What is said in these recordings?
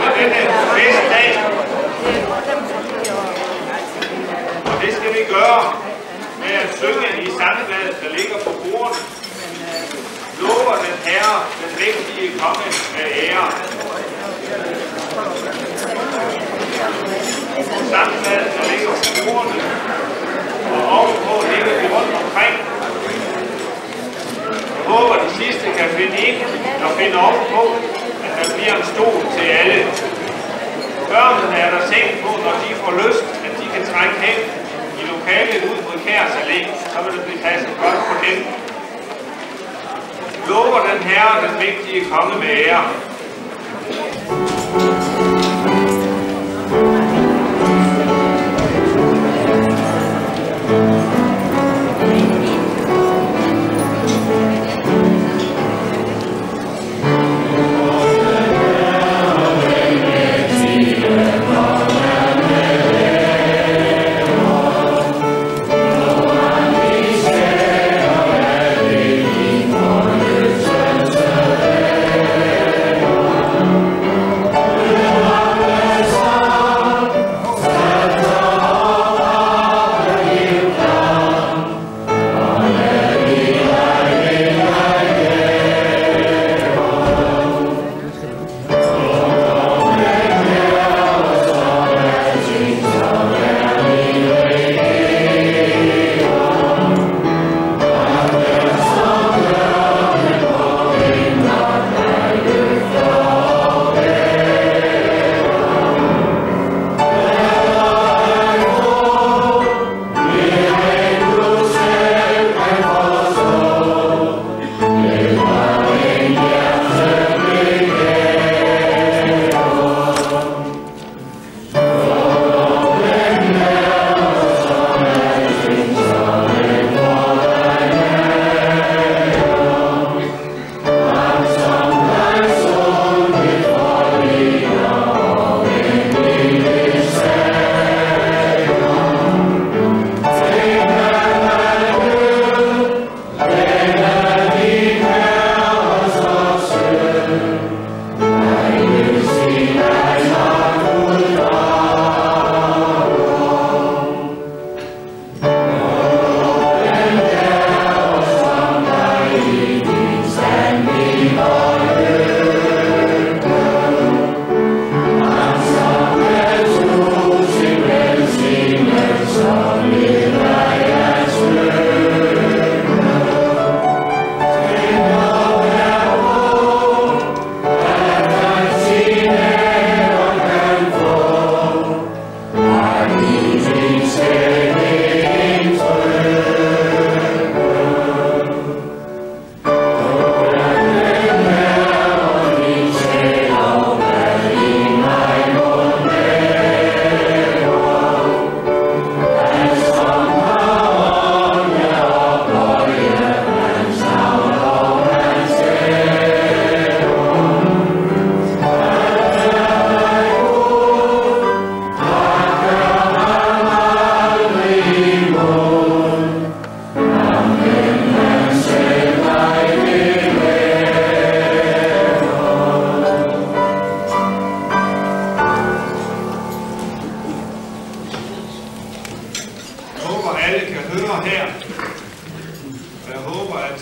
begynde denne festdag. Og det skal vi gøre med at synge i sangbladet, der ligger på bordet. Lover den Herre, den mægtige konge med ære. Sangbladet, der ligger på bordene, og ovenpå ligger vi rundt omkring. Jeg håber, de sidste kan finde ind og finde ovenpå, at der bliver en stol til alle. Børnene er der tænkt på, når de får lyst, at de kan trække hen i lokalet ud mod Kærs Allé, så vil det blive passet godt på dem. Lover den Herre, den mægtige konge med ære.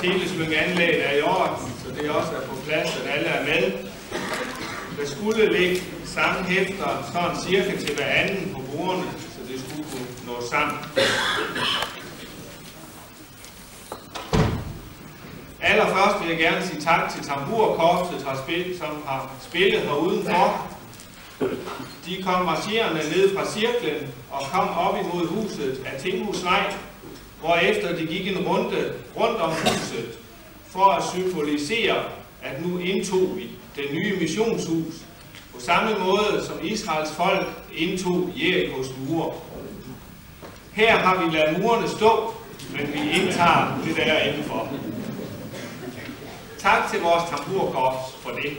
Teleslyngeanlægget er i orden, så det også er på plads, at alle er med. Der skulle ligge sanghæfter sådan cirka til hver anden på bordene, så det skulle kunne nå sammen. Allerførst vil jeg gerne sige tak til Tamburkorpset, som har spillet her udenfor. De kom marcherende ned fra cirklen og kom op imod huset af Tinghusvej, hvorefter de gik en runde rundt om huset for at symbolisere, at nu indtog vi det nye missionshus på samme måde, som Israels folk indtog Jerikos mure. Her har vi ladet murene stå, men vi indtager det der indenfor. Tak til vores Tamburkorps for det.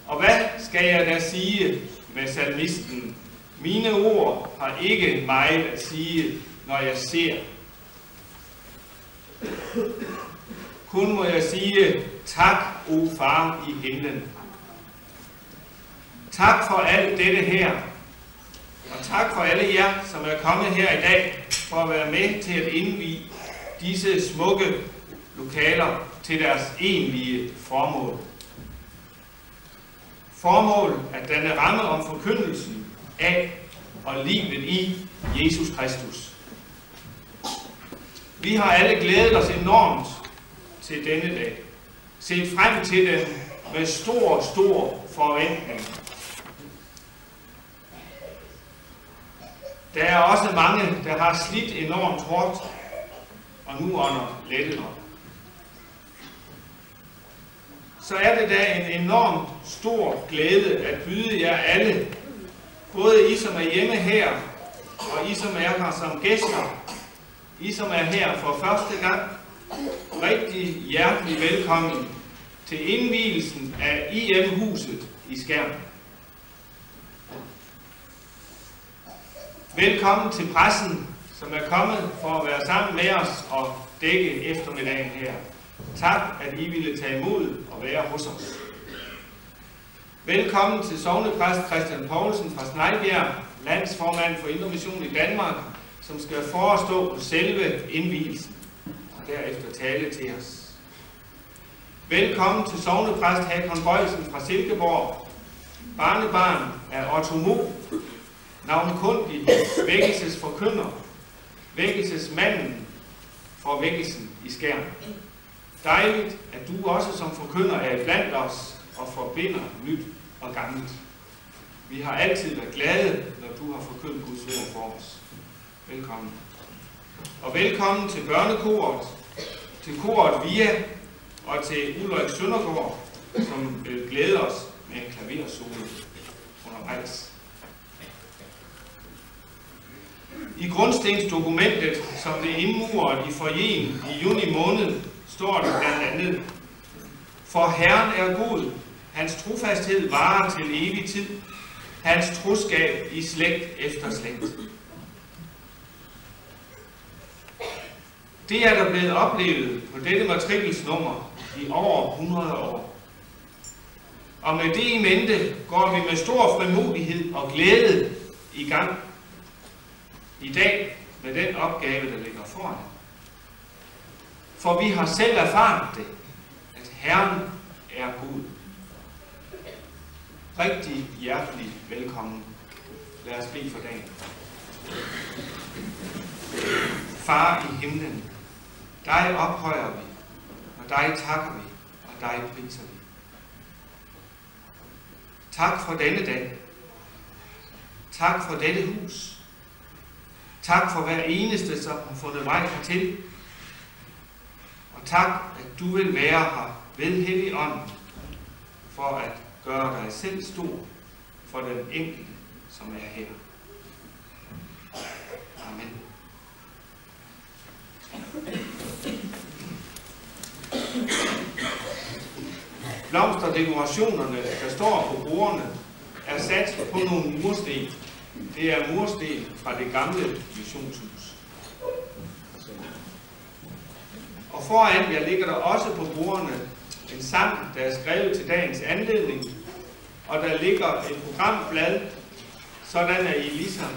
Og hvad skal jeg da sige med salmisten? Mine ord har ikke meget at sige, når jeg ser. Kun må jeg sige tak, o far i himlen. Tak for alt dette her, og tak for alle jer, som er kommet her i dag for at være med til at indvie disse smukke lokaler til deres egentlige formål. Formål at danne ramme om forkyndelsen af og livet i Jesus Kristus. Vi har alle glædet os enormt til denne dag, set frem til den med stor forventning. Der er også mange, der har slidt enormt hårdt, og nu ånder lettet op. Så er det da en enormt stor glæde at byde jer alle, både I, som er hjemme her, og I, som er her som gæster, I, som er her for første gang, rigtig hjertelig velkommen til indvielsen af IM-huset i Skjern. Velkommen til pressen, som er kommet for at være sammen med os og dække eftermiddagen her. Tak, at I ville tage imod og være hos os. Velkommen til sognepræst Christian Poulsen fra Snejbjerg, landsformand for Indre Mission i Danmark, som skal forestå selve indvielsen og derefter tale til os. Velkommen til sognepræst Hakon Bøjsen fra Silkeborg, barnebarn af Otto Mo, navnkundig vækkelsesforkynder, vækkelsesmanden for vækkelsen i Skjern. Dejligt, at du også som forkynder er blandt os og forbinder nyt og gammelt. Vi har altid været glade, når du har forkyndt Guds ord for os. Velkommen. Og velkommen til børnekoret, til koret Via og til Ulrik Søndergaard, som vil glæde os med en klaversolo undervejs. I grundstensdokumentet, som blev indmuret i foyeren i juni måned, står der blandt andet: For Herren er god, hans trofasthed varer til evig tid, hans troskab i slægt efter slægt. Det er der blevet oplevet på dette matrikelsnummer i over 100 år. Og med det i mente går vi med stor frimodighed og glæde i gang i dag med den opgave, der ligger foran. For vi har selv erfaret det, at Herren er god. Rigtig hjertelig velkommen. Lad os bede for dagen. Far i himlen, dig ophøjer vi, og dig takker vi, og dig priser vi. Tak for denne dag. Tak for dette hus. Tak for hver eneste, som har fundet vej hertil. Og tak, at du vil være her ved Helligånden, for at gøre dig selv stor for den enkelte, som er her. Amen. Blomsterdekorationerne, der står på bordene, er sat på nogle mursten. Det er mursten fra det gamle missionshus. Og foran jer ligger der også på bordene en sang, der er skrevet til dagens anledning, og der ligger et programblad, sådan at I ligesom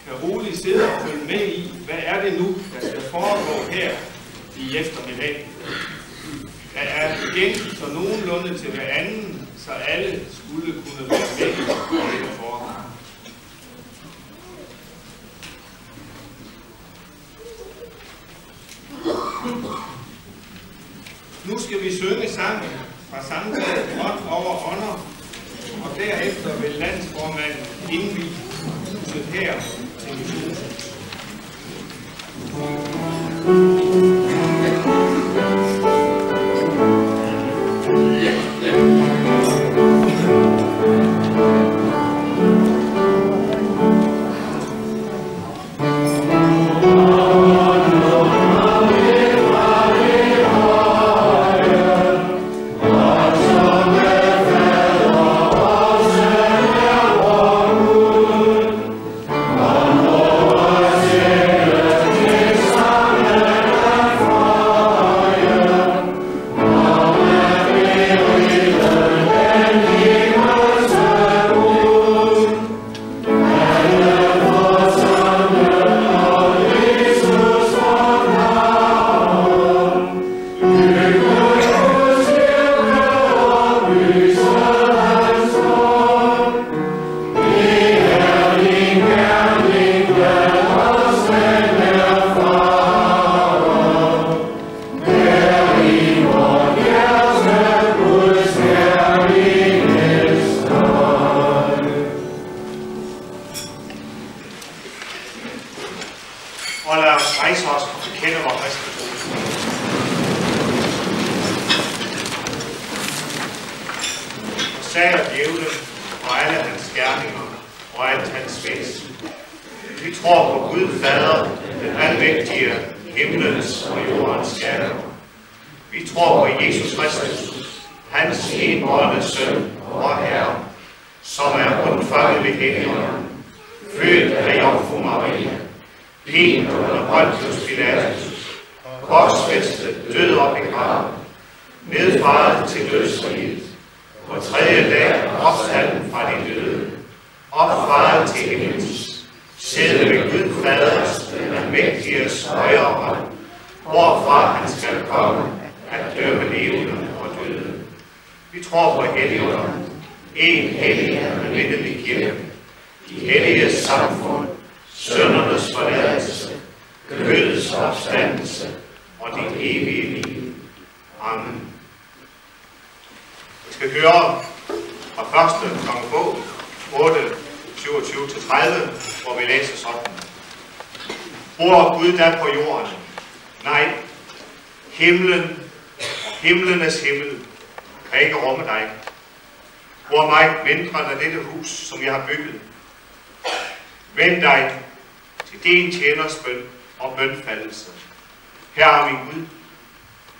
kan roligt sidde og følge med i, hvad er det nu, der skal foregå her i eftermiddag. Der er igen så nogenlunde til hver anden, så alle skulle kunne være med i det foregår. Nu skal vi synge sangen fra sangbladet Ånd over ånder, og derefter vil landsformanden indvie huset her til missionshuset. Oh Og lad os rejse os og bekende vores kristne tro. Og sager djævlen og alle hans gerninger og alt hans væsen. Vi tror på Gud Fader, den almægtige, himlens og jordens skaber. Vi tror på Jesus Kristus, hans enbårne søn og Herre, som er undfanget ved Helligånden, født af Jomfru Maria, pint under Pontius Pilatus, korsfæstet, død og begravet, nedfaret til dødsriget, på tredje dag opstanden fra de døde, opfaret til himmels, sidder ved Gud Faders, den almægtiges højre hånd, hvorfra han skal komme at dømme levende og døde. Vi tror på Helligånden, en hellig og almindelig kirke, de helliges samfund, syndernes forladelse, kødets opstandelse og det evige liv. Amen. Vi skal høre fra 1. Kongebog 8, 27-30, hvor vi læser sådan. Bor Gud der på jorden? Nej, himlen og himlenes himmel kan ikke rumme dig. Hvor meget mindre end dette hus, som jeg har bygget. Vend dig til din tjeners bøn og bønfaldelse. Herre min Gud,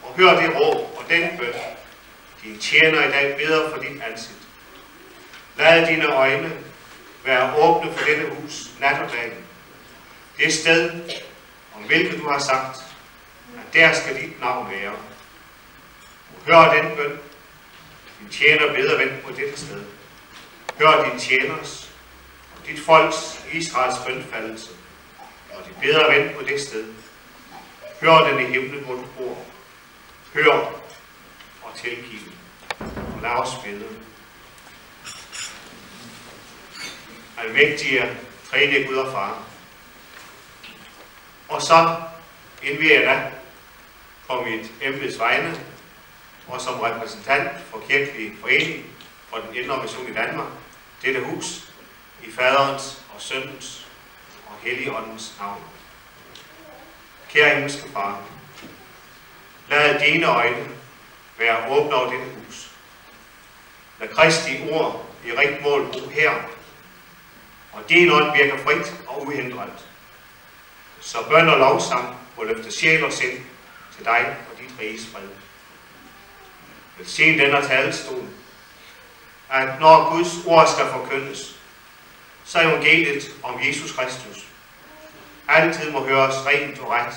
og hør det råb og den bøn, din tjener i dag beder for dit ansigt. Lad dine øjne være åbne for dette hus nat og dag. Det sted, om hvilket du har sagt, at der skal dit navn være. Og hør den bøn, din tjener beder vendt på dette sted. Hør din tjeners og dit folks Israels bønfaldelse, og de beder vendt på det sted. Hør den i himlen, hvor du bor. Hør og tilgiv. Og lad os bede. Almægtige, tredje Gud og Far. Og så indviger jeg dig på mit embeds vegne, og som repræsentant for Kirkelig Forening for den Indre Mission i Danmark, dette hus i Faderens og Søndens og Helligåndens navn. Kære himmelske Far, lad dine øjne være åbne over dette hus. Lad Kristi ord i rigt mål bo her, og din ånd virker frit og uhindret. Så bøn og lovsang må løfte sjæl og sind til dig og dit riges fred. Velsign denne talestol, at når Guds ord skal forkyndes, så evangeliet om Jesus Kristus altid må høres rent og ret,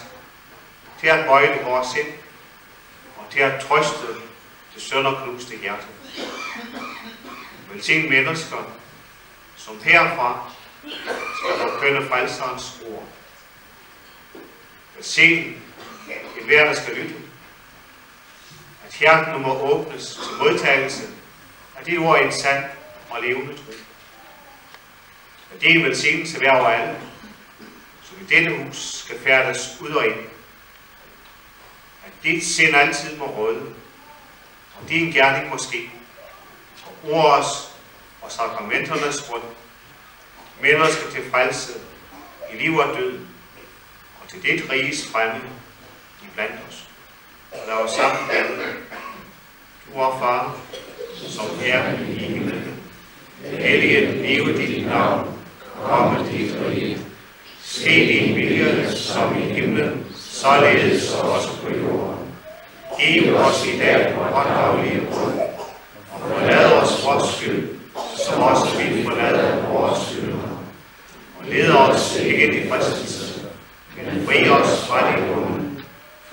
til at bøjle vores sind og til at trøste det sønderknuste hjerte. Velsign mennesker, som herfra skal forkynde frelserens ord. Velsign enhver, der skal lytte, at hjertene må åbnes til modtagelse af dit ord i en sand og levende tro. At din velsignelse være over alle, som i dette hus skal færdes ud og ind. At dit sind altid må råde, og din gerning må ske, og ordets og sakramenternes grund, mennesker til frelse i liv og død, og til dit riges fremme i blandt os. Og lad os sammen bede. Du, vor Far, som er i himlen, helliget blive dit navn, komme dit rige. Ske din vilje, som i himlen, således også på jorden. Giv os i dag vores daglige brød, og forlad os vores skyld, som også vi forlader vores skyldnere. Og led os ikke i fristelse, men fri os fra det onde.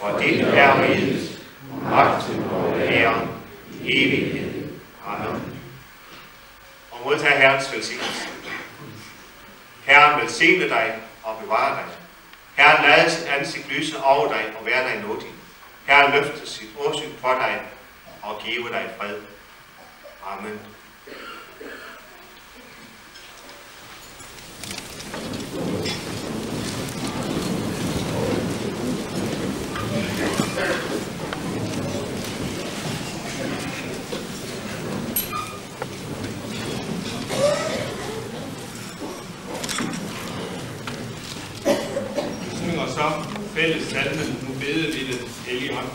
For dit er riget, magten og æren i evighed. Amen. Og modtag Herrens velsignelse. Herren velsigne dig og bevare dig. Herren lade sit ansigt lyse over dig og være dig nådig. Herren løfte sit åsyn på dig og give dig fred. Amen. fælles salmen, nu bede vi den hellige ånd.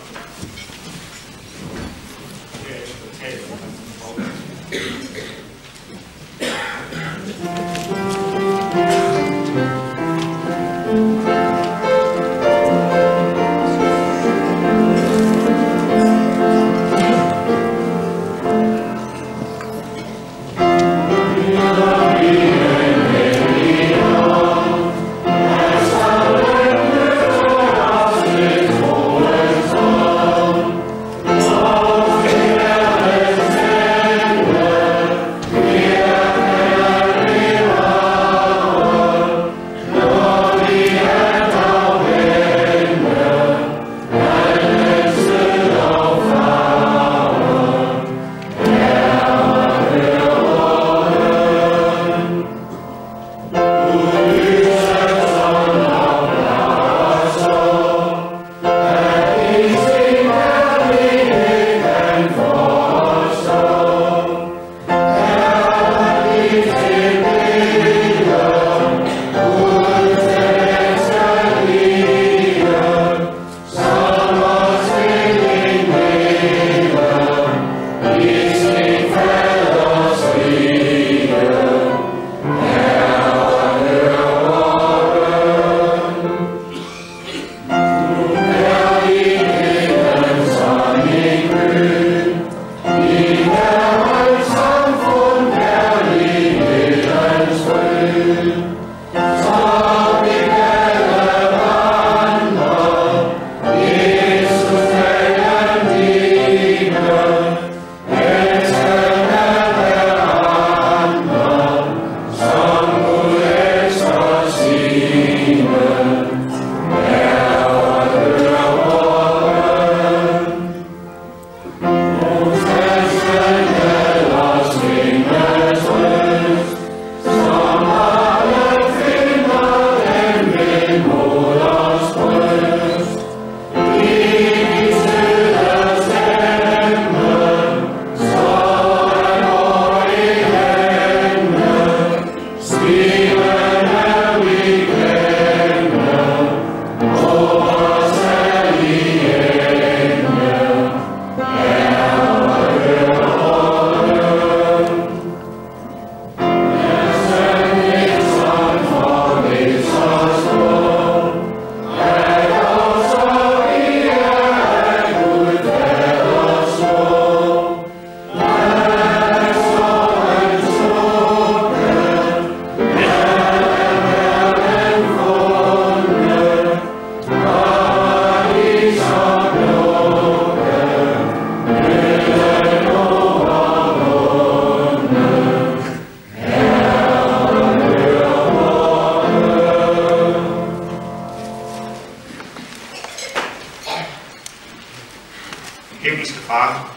Himmelske Far,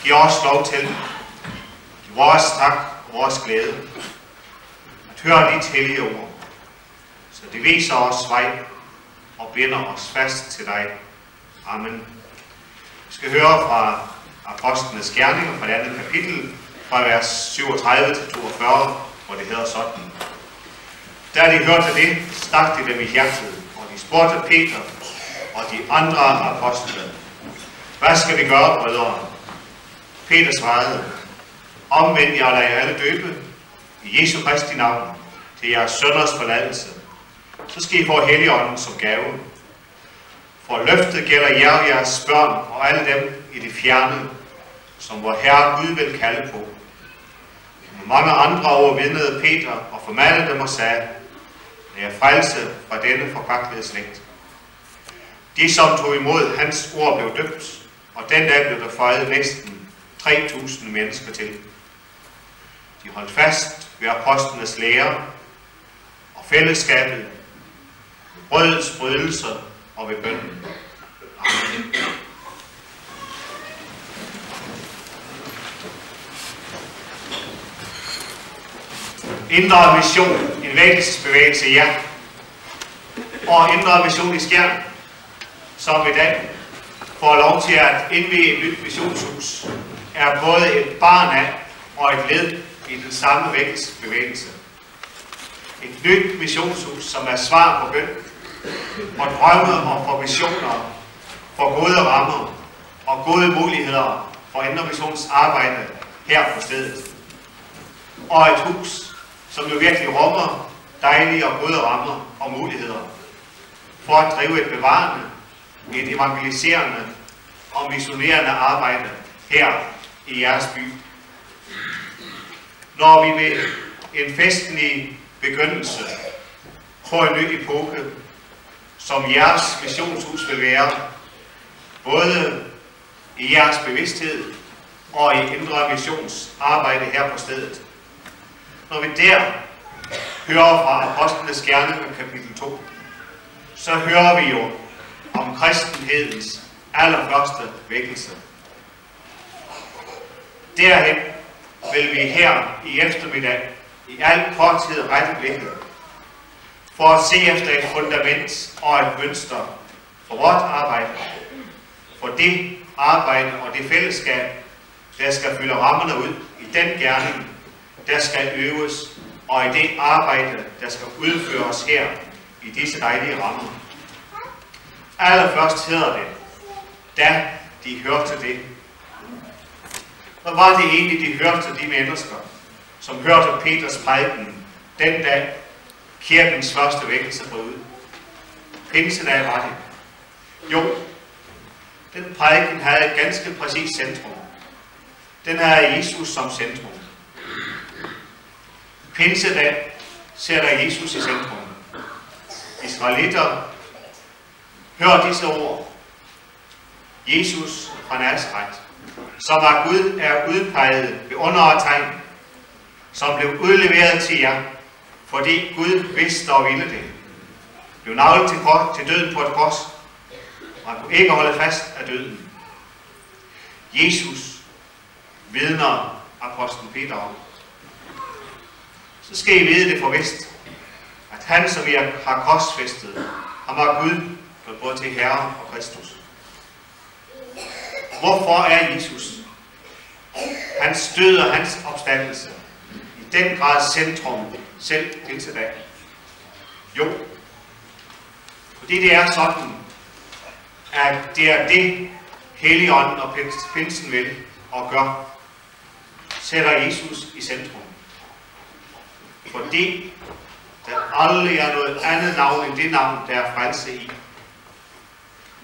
giv os lov til, i vores tak og vores glæde, at høre dit hellige ord, så det viser os vej og binder os fast til dig. Amen. Vi skal høre fra Apostlenes Gerninger fra det andet kapitel, fra vers 37 til 42, hvor det hedder sådan. Da de hørte det, stak de dem i hjertet, og de spurgte Peter og de andre apostle: Hvad skal vi gøre, brødre? Peter svarede: Omvend jer og lad jer alle døbe i Jesu Kristi navn til jeres synders forladelse. Så skal I få Helligånden som gave. For løftet gælder jer og jeres børn og alle dem i det fjerne, som vor Herre Gud vil kalde på. Med mange andre overvindede Peter og formanede dem og sagde: Lad jer frelse fra denne forkvaklede slægt. De, som tog imod hans ord, blev døbt, og den dag blev der føjet næsten 3.000 mennesker til. De holdt fast ved apostlenes lære og fællesskabet, ved brødets brydelser og ved bønnen. Amen. Indre Mission, en vækkelsesbevægelse, ja. Og Indre Mission i Skjern, som i dag får lov til at indvie et nyt missionshus, er både et barn af og et led i den samme vækkelsesbevægelse. Et nyt missionshus, som er svar på bøn, for drømme og for visioner, for gode rammer og gode muligheder for Indre Missions arbejde her på stedet. Og et hus, som jo virkelig rummer dejlige og gode rammer og muligheder for at drive et bevarende, et evangeliserende og missionerende arbejde her i jeres by. Når vi ved en festlig begyndelse på en ny epoke, som jeres missionshus vil være, både i jeres bevidsthed og i Indre Missions arbejde her på stedet. Når vi der hører fra Apostlenes Gerninger kapitel 2, så hører vi jo om kristenhedens allerførste vækkelse. Derhen vil vi her i eftermiddag i al korthed rette blikket for at se efter et fundament og et mønster for vort arbejde, for det arbejde og det fællesskab, der skal fylde rammerne ud i den gerning, der skal øves, og i det arbejde, der skal udføres her i disse dejlige rammer. Allerførst hedder det, da de hørte det. Hvad var det egentlig, de hørte, de mennesker, som hørte Peters prædiken den dag, kirkens første vækkelse brød ud? Pinsedag var det. Jo, den prædiken havde et ganske præcist centrum. Den havde Jesus som centrum. Pinsedag sætter Jesus i centrum. Israelitter, hør disse ord. Jesus fra Nazaret, som af Gud er udpeget ved under og tegn, som blev udleveret til jer, fordi Gud vidste og ville det, blev naglet til døden på et kors, og han kunne ikke holde fast af døden. Jesus vidner apostlen Peter om. Så skal I vide det for vist, at han, som jeg har korsfæstet, ham har Gud gjort både til Herre og Kristus. Hvorfor er Jesus, hans død og hans opstandelse, i den grad centrum selv indtil dag? Jo, fordi det er sådan, at det er det, Helligånden og pinsen vil og gør, sætter Jesus i centrum. Fordi der aldrig er noget andet navn end det navn, der er frelse i.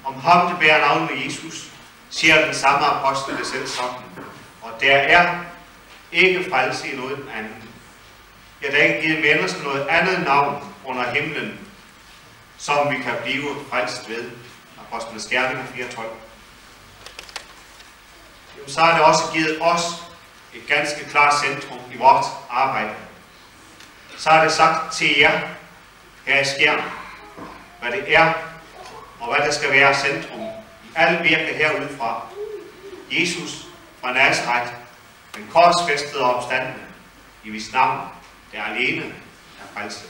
Om ham, der bærer navnet Jesus, siger den samme apostel det selv sådan. Og der er ikke frelse i noget andet. Ja, der er ikke givet mennesker noget andet navn under himlen, som vi kan blive frelst ved. Apostlenes Gerninger 4:12. Så har det også givet os et ganske klart centrum i vort arbejde. Så har det sagt til jer her i Skjern, hvad det er, og hvad der skal være centrum i alle virke herudefra. Jesus fra Nazaret, den korsfæstede og opstandne, i hvis navn, der alene er frelse.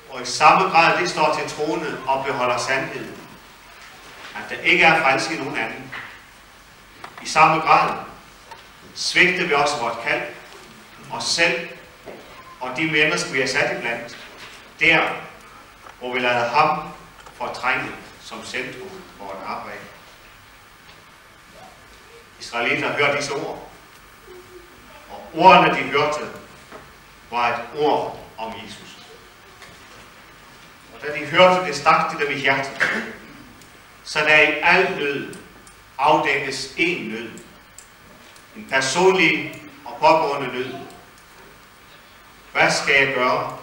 Og i samme grad det står til trone og beholder sandheden, at der ikke er frelse i nogen anden. I samme grad svigter vi også vort kald, os selv og de mennesker, vi er sat iblandt, der, hvor vi lader ham fortrænge som centrum for vort arbejde. Israelitter hørte disse ord, og ordene, de hørte, var et ord om Jesus. Og da de hørte det, stak det dem i hjertet, så der i al nød afdækkes én nød. En personlig og pågående nød. Hvad skal jeg gøre?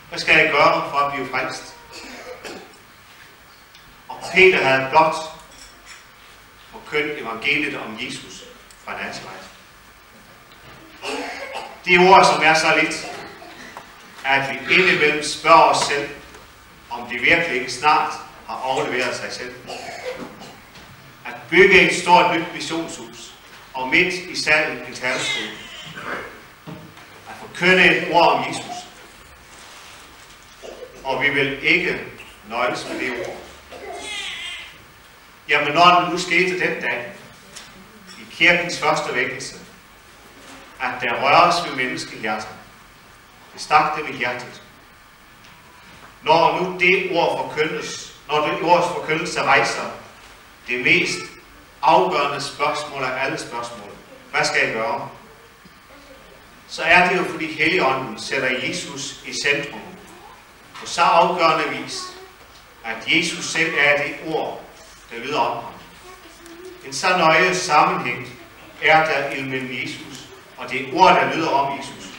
Hvad skal jeg gøre for at blive frelst? Og Peter havde blot forkyndt evangeliet om Jesus fra Nazaret. De ord, som er så lidt, at vi indimellem spørger os selv, om de virkelig ikke snart har overleveret sig selv. At bygge et stort nyt missionshus, og midt i salen en talerstol. At forkynde et ord om Jesus. Og vi vil ikke nøjes med det ord. Jamen når det nu skete den dag, i kirkens første vækkelse, at der røres ved menneskehjertet, det stak dem i hjertet, når nu det ord forkyndes, når det ords forkyndelse rejser det mest afgørende spørgsmål af alle spørgsmål, hvad skal jeg gøre? Så er det jo, fordi Helligånden sætter Jesus i centrum på så afgørende vis, at Jesus selv er det ord, der lyder om ham. En så nøje sammenhæng er der imellem Jesus og det ord, der lyder om Jesus.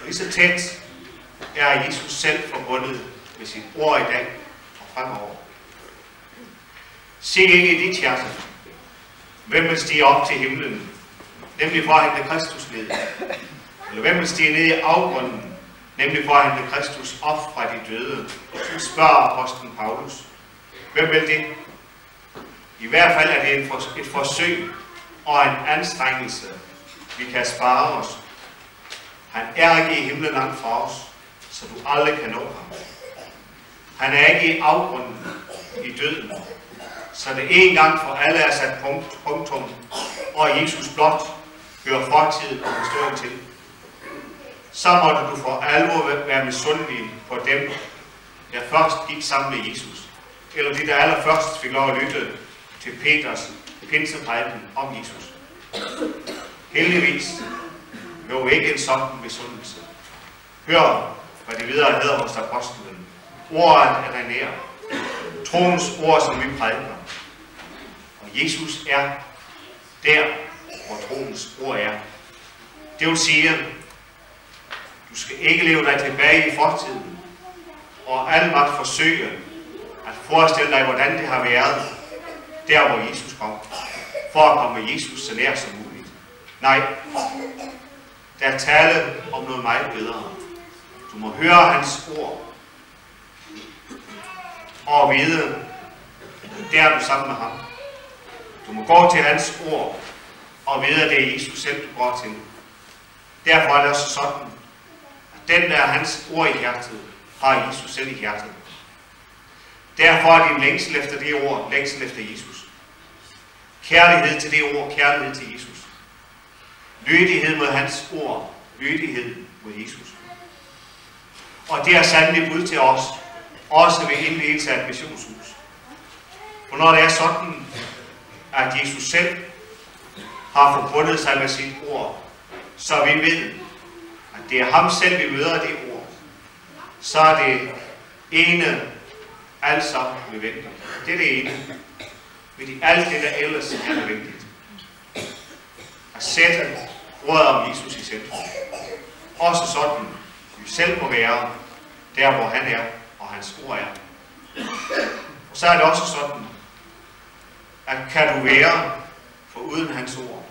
Lige så tæt er Jesus selv forbundet med sit ord i dag og fremover. Se ind i dit hjerte, hvem vil stige op til himlen, nemlig for at hente Kristus ned. Eller hvem vil stige ned i afgrunden, nemlig for at hente Kristus op fra de døde. Så spørger apostlen Paulus. Hvem vil det? I hvert fald er det et forsøg og en anstrengelse, vi kan spare os. Han er ikke i himlen langt fra os, så du aldrig kan nå ham. Han er ikke i afgrunden, i døden, så det en gang for alle er sat punktum, og Jesus blot hører fortid og historien til. Så måtte du for alvor være misundelig på dem, der først gik sammen med Jesus, eller de, der allerførst fik lov at lytte til Peters pinseprædiken om Jesus. Heldigvis hører ikke en sådan misundelse. Hør, hvad det videre hedder hos apostlen. Ordet er der nær. Troens ord, som vi prædiker. Og Jesus er der, hvor troens ord er. Det vil sige, du skal ikke leve dig tilbage i fortiden, og almagt forsøge at forestille dig, hvordan det har været, der hvor Jesus kom, for at komme Jesus så nær som muligt. Nej, der er tale om noget meget bedre. Du må høre hans ord, og vide, der er du sammen med ham. Du må gå til hans ord, og vide, at det er Jesus selv, du går til. Derfor er det også sådan, at den, der er hans ord i hjertet, har Jesus selv i hjertet. Derfor er din længsel efter det ord, længsel efter Jesus. Kærlighed til det ord, kærlighed til Jesus. Lydighed mod hans ord, lydighed mod Jesus. Og det er sandelig bud til os, også ved indledelse af et missionshus. For når det er sådan, at Jesus selv har forbundet sig med sit ord, så vi ved, at det er ham selv, vi møder det ord, så er det ene altså nødvendigt. Det er det ene. Men alt det, der ellers er nødvendigt. At sætte ordet om Jesus i centrum. Også sådan, vi selv må være der, hvor han er, og hans ord er. Og så er det også sådan, at kan du være for uden hans ord,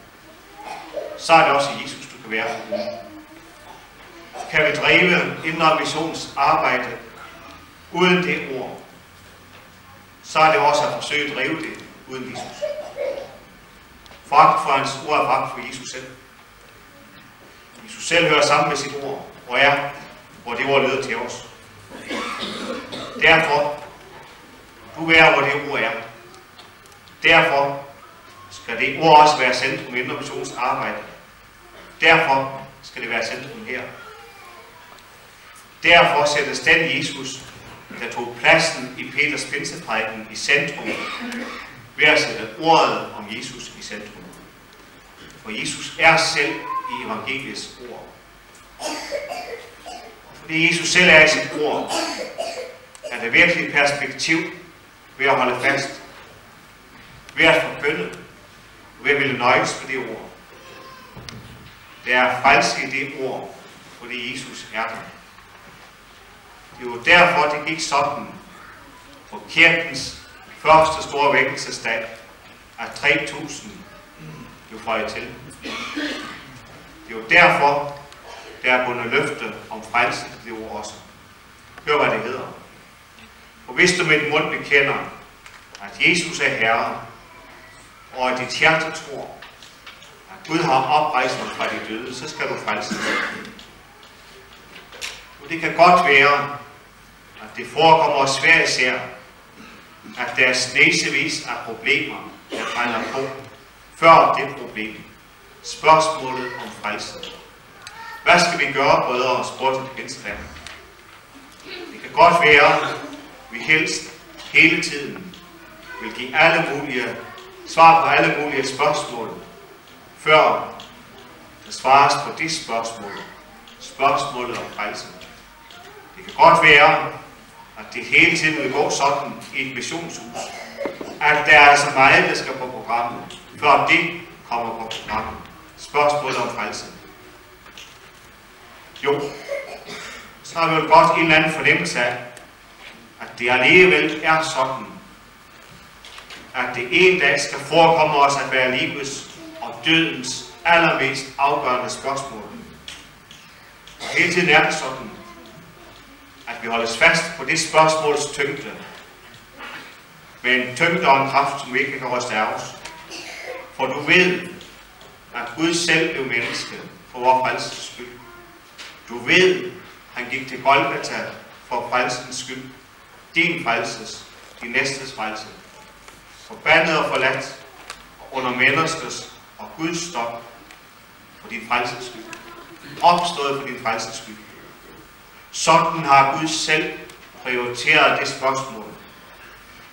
så er det også Jesus, du kan være for uden. Kan vi drive indre missionsarbejde uden det ord, så er det også at forsøge at drive det uden Jesus. Fragt for hans ord er fragt for Jesus selv. Jesus selv hører sammen med sit ord, og er, hvor det ord lyder til os. Derfor, du er, hvor det ord er. Derfor skal det ord også være centrum i Indre Missions arbejde. Derfor skal det være centrum her. Derfor sættes den Jesus, der tog pladsen i Peters pinseprædiken, i centrum, ved at sætte ordet om Jesus i centrum. For Jesus er selv i evangeliets ord. Fordi Jesus selv er i sit ord, er der virkelig perspektiv ved at holde fast, ved at forkynde, ved at ville nøjes med det ord. Der er frelse i det ord, fordi Jesus er der. Det er jo derfor, det gik sådan på kirkens første store vækkelsesdag, at 3.000 blev føjet til. Det er jo derfor, der er bundet løfte om frelse til det ord også. Hør, hvad det hedder. For hvis du med din mund bekender, at Jesus er Herre, og at dit hjerte tror, at Gud har oprejst ham fra de døde, så skal du frelses. Og det kan godt være, at det forekommer os hver især, at der er snesevis af problemer, der brænder på, før det problem. Spørgsmålet om frelse. Hvad skal vi gøre, brødre, og spurgte det pinseland? Det kan godt være, at vi helst hele tiden vil give svar på alle mulige spørgsmål, før der svares på det spørgsmålet om frelse. Det kan godt være, at det hele tiden vil gå sådan i et missionshus, at der er så meget, der skal på programmet, før det kommer på programmet. Spørgsmålet om frelse. Jo, så har vi jo godt en eller anden fornemmelse af, at det alligevel er sådan, at det en dag skal forekomme os at være livets og dødens allermest afgørende spørgsmål. Og hele tiden er det sådan, at vi holdes fast på det spørgsmåls tyngde, med en tyngde og en kraft, som vi ikke kan ryste af os. For du ved, at Gud selv blev menneske for vor frelses skyld. Du ved, han gik til Golgata for frelsens skyld. Din frelses, din næstes frelse. Forbandet og forladt, og under menneskers og Guds dom for din frelses skyld. Opstået for din frelses skyld. Sådan har Gud selv prioriteret det spørgsmål.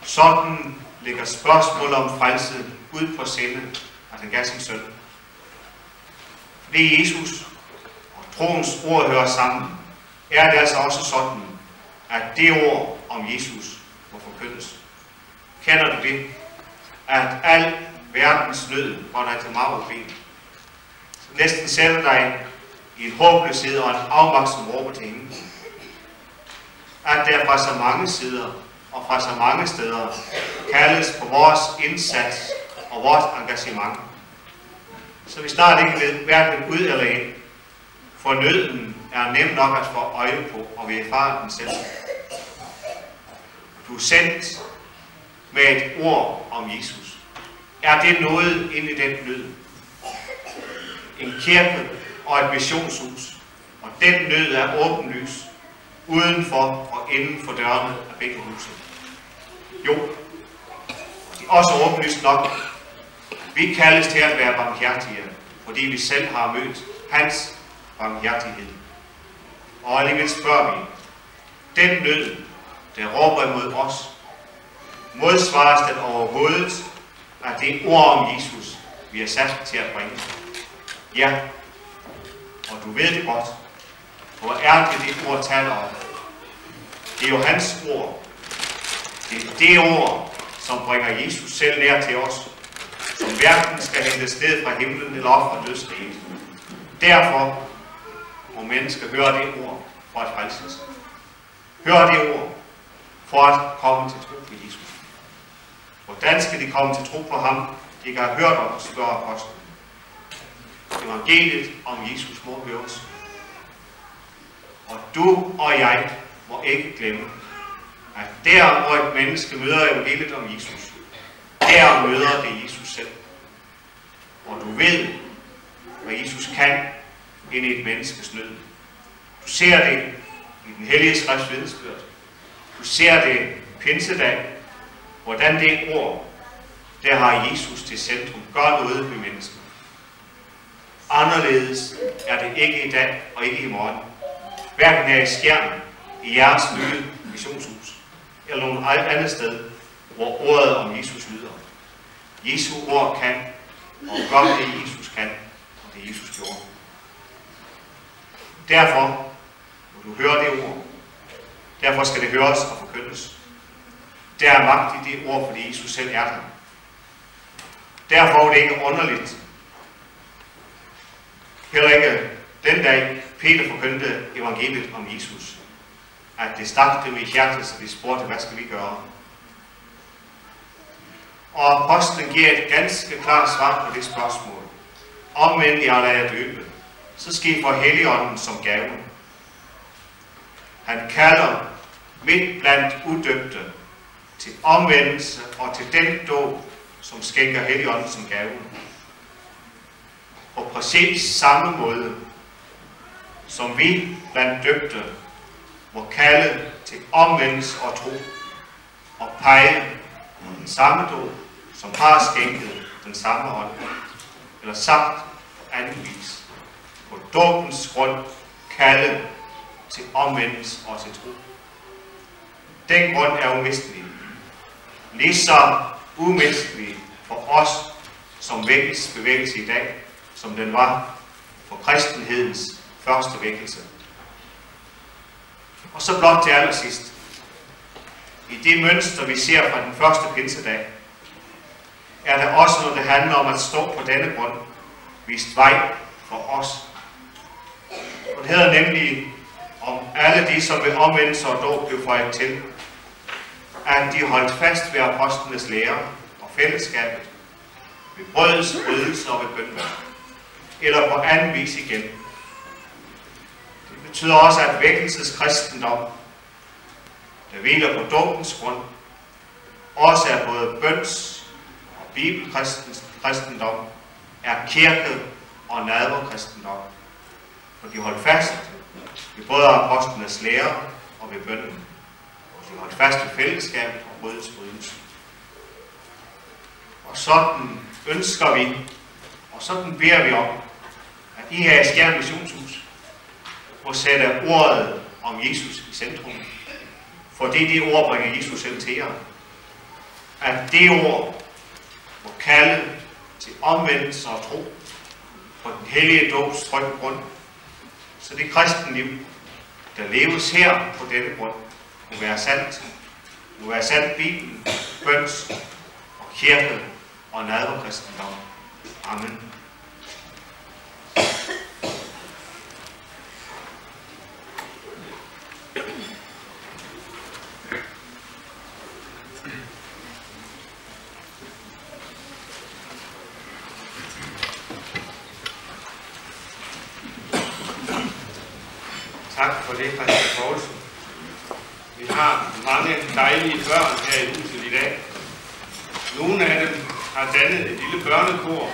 Sådan ligger spørgsmålet om frelse Gud på sinde, at han gav sin søn. Fordi Jesus og troens ord hører sammen, er det altså også sådan, at det ord om Jesus må forkyndes. Kender du det? At al verdens nød går dig til marv og ben. Så næsten sætter dig i en håbløshed og en afmagt, som råber til himlen. At der fra så mange sider og fra så mange steder kaldes på vores indsats og vores engagement, så vi snart ikke ved hverken ud eller ind, for nøden er nem nok at få øje på, og vi erfarer den selv. Du er sendt med et ord om Jesus. Er det noget inde i den nød? En kirke og et missionshus, og den nød er åbenlys, udenfor og inden for dørene af begge huse. Jo, det er også åbenlyst nok. Vi kaldes til at være barmhjertige, fordi vi selv har mødt hans barmhjertighed. Og alligevel spørger vi, den nød, der råber imod os, modsvares den overhovedet af det ord om Jesus, vi er sat til at bringe. Ja, og du ved det godt. Hvor er det ord taler om? Det er jo hans ord. Det er det ord, som bringer Jesus selv nær til os, som hverken skal hentes ned fra himlen eller op fra dødsriget. Derfor må mennesker høre det ord for at frelses. Hør det ord for at komme til tro på Jesus. Hvordan skal de komme til tro på ham, de ikke har hørt om, spørger apostlen. Evangeliet om Jesus må høres. Og du og jeg må ikke glemme, at der, hvor et menneske møder evangeliet om Jesus, der møder det Jesus selv. Og du ved, hvad Jesus kan ind i et menneskes nød. Du ser det i den hellige skrifts vidnesbyrd. Du ser det pinsedag, hvordan det ord, der har Jesus til centrum, gør noget ved mennesker. Anderledes er det ikke i dag og ikke i morgen. Hverken her i Skjern, i jeres nye missionshus, eller nogen andet sted, hvor ordet om Jesus lyder. Jesu ord kan, og gør det Jesus kan, og det Jesus gjorde. Derfor må du høre det ord. Derfor skal det høres og forkyndes. Der er magt i det ord, fordi Jesus selv er der. Derfor er det ikke underligt. Heller ikke den dag Peter forkyndte evangeliet om Jesus, at det stak dem i hjertet, så de spurgte, hvad skal vi gøre? Og apostlen giver et ganske klart svar på det spørgsmål. Omvendt jeg lader jer døbe, så skal I få Helligånden som gave. Han kalder midt blandt udøbte til omvendelse og til den dåb, som skænker Helligånden som gave. På præcis samme måde, som vi blandt døbte må kalde til omvendelse og tro, og pege på den samme dåb, som har skænket den samme ånd, eller sagt på anden vis, på dåbens grund kalde til omvendelse og til tro. Den grund er umistelig. Lige så umistelig for os som vækkelsesbevægelse i dag, som den var for kristenhedens første vækkelse. Og så blot til allersidst. I det mønster, vi ser fra den første pinsedag, er der også noget, der handler om at stå på denne grund, vist vej for os. Og det hedder nemlig om alle de, som ved omvendelse og dåb blev føjet til, at de holdt fast ved apostlenes lære og fællesskabet, ved brødets brydelse og ved bønvand, eller på anden vis igen. Det betyder også, at vækkelsens kristendom, der hviler på dåbens grund, også er både bøns og bibelkristendom, er kirke og nadverkristendom. For de holdt fast ved både apostlenes lære og ved bønnen. De holdt fast ved fællesskabet og brødets brydelse. Og sådan ønsker vi, og sådan beder vi om, at I her i Skjern Missionshus må sætte ordet om Jesus i centrum. Fordi det ord bringer Jesus selv til jer. At det ord må kalde til omvendelse og tro på den hellige dåbs trygge grund. Så det kristne liv, der leves her på denne grund, må være sandt. Må være sandt Bibelen, bøns og kirke og nadverkristendom. Amen. Tak for det, Christian Poulsen. Vi har mange dejlige børn her i huset i dag. Nogle af dem har dannet et lille børnekor,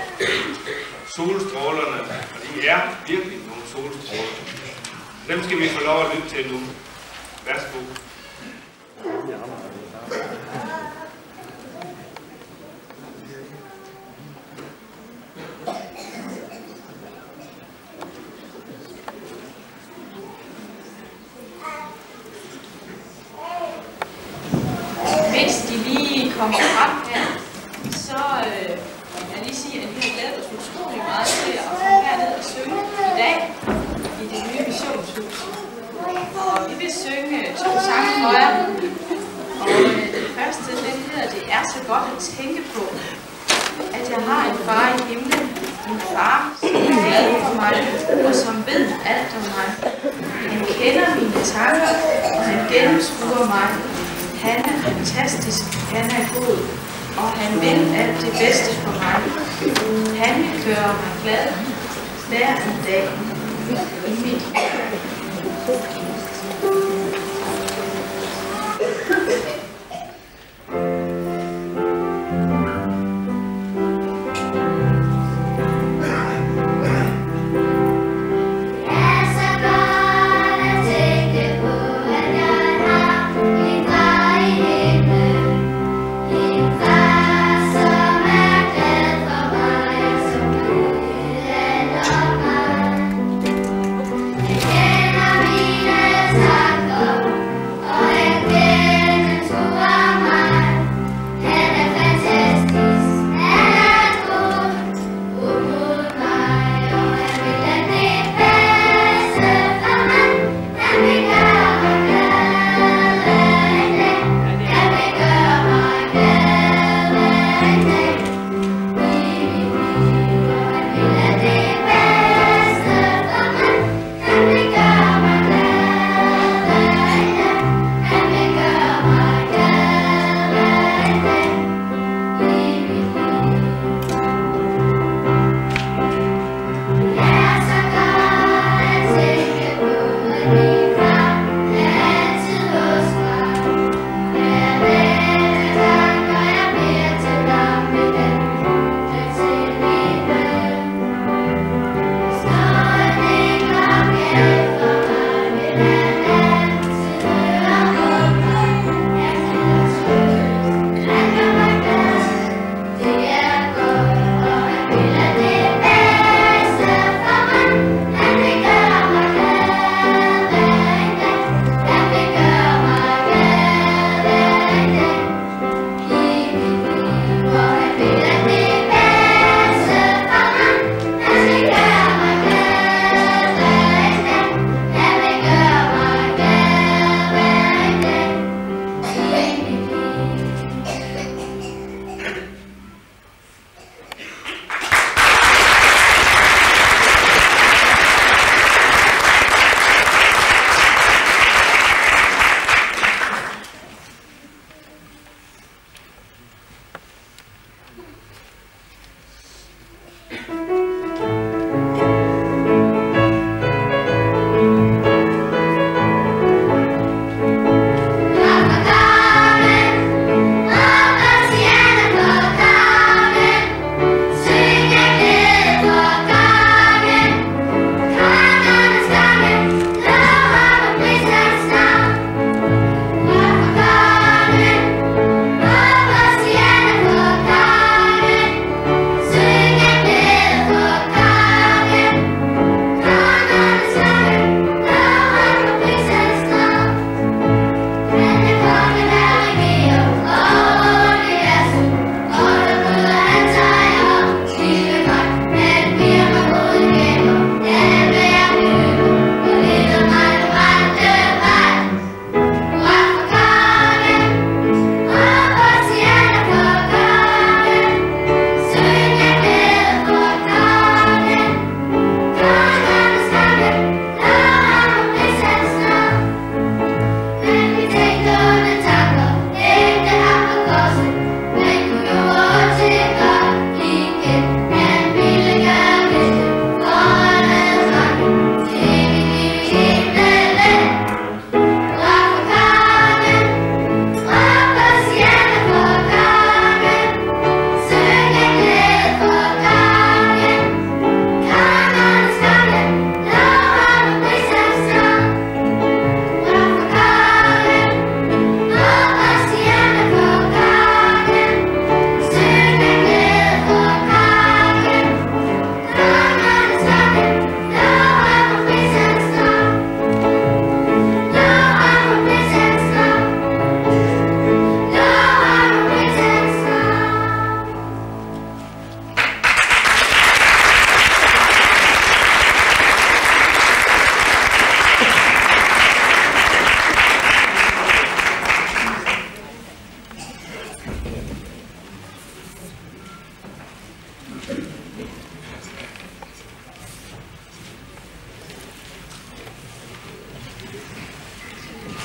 Solstrålerne, og de er virkelig nogle solstråler. Dem skal vi få lov at lytte til nu. Værsgo. Kommer frem her, så jeg lige sige, at vi har glædet os utrolig meget til at komme herned og synge i dag i det nye missionshus. Og vi vil synge 2 sange for jer. Og den første, den hedder, det er så godt at tænke på, at jeg har en far i himlen, en far, som er glad for mig, og som ved alt om mig. Han kender mine tanker, og han gennemskuer mig. Han er fantastisk, han er god, og han vil alt det bedste for mig. Han vil gøre mig glad hver en dag i mit Yeah.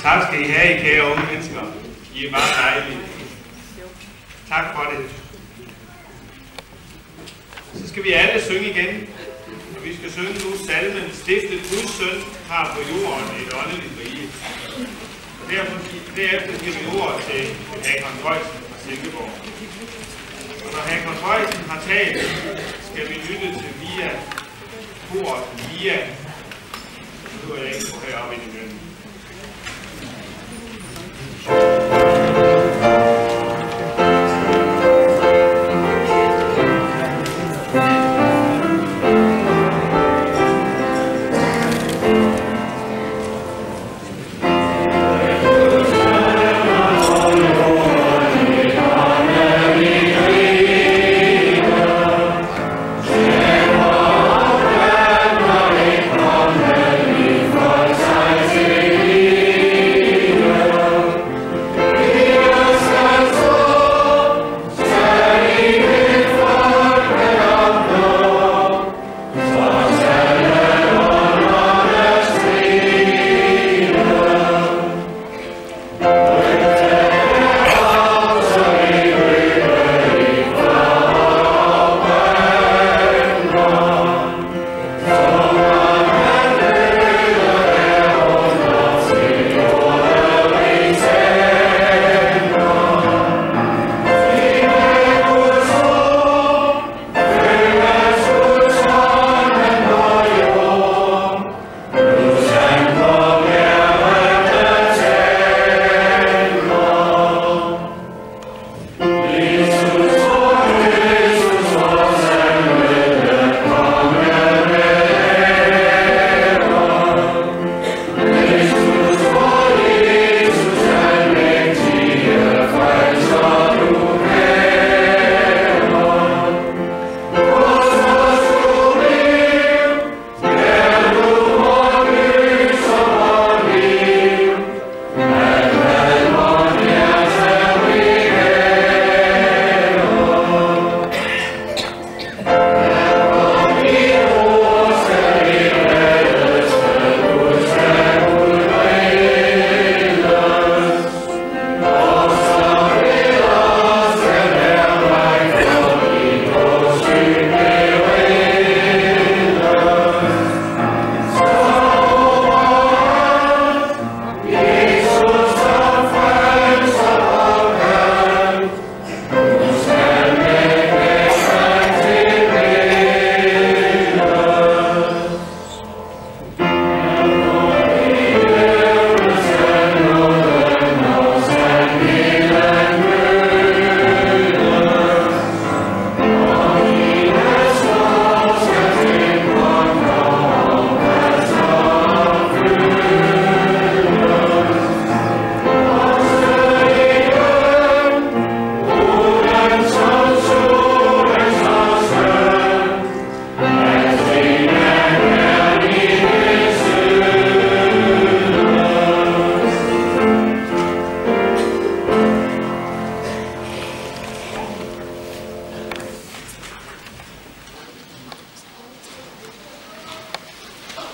Tak skal I have, kære unge mennesker. I er bare dejlige. Tak for det. Så skal vi alle synge igen. Og vi skal synge nu salmen "Stiftet Guds søn har på jorden et åndeligt rige". Derefter giver vi ordet til Hakon Frøjsen fra Silkeborg. Og når Hakon Frøjsen har talt, skal vi lytte til via koret via. Nu er jeg ikke på heroppe i den.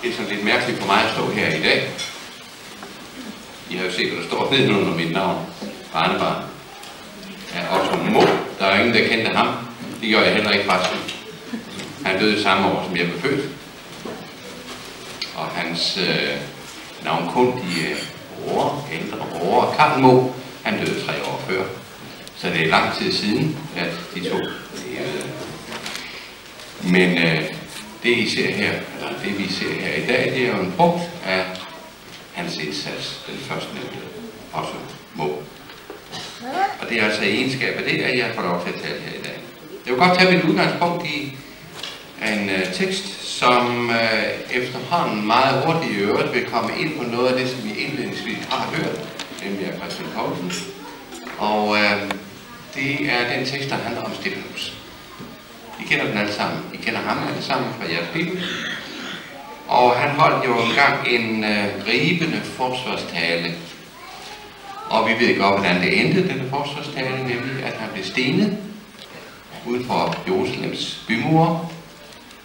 Det er sådan lidt mærkeligt for mig at stå her i dag. I har jo set, hvad der står nedenunder mit navn. Barnebarn af Otto Mo. Der er ingen, der kendte ham. Det gjorde jeg heller ikke faktisk. Han døde samme år, som jeg blev født. Og hans navnkundige ældre bror, Karl Mo, han døde 3 år før. Så det er lang tid siden, at de to levede. Men det I ser her, eller det vi ser her i dag, det er jo en frugt af hans indsats, den første nævnte, Otto Mo. Og det er altså egenskab af det, at jeg får lov til at tale her i dag. Jeg vil godt tage mit udgangspunkt i en tekst, som efterhånden meget hurtigt i øvrigt vil komme ind på noget af det, som vi indledningsvis har hørt, nemlig af Christian Poulsen. Og det er den tekst, der handler om Stefanus. I kender den alle sammen. I kender ham alle sammen fra jeres bibel. Og han holdt jo engang en gribende forsvarstale. Og vi ved godt, hvordan det endte, denne forsvarstale, nemlig at han blev stenet ude for Jerusalems bymure.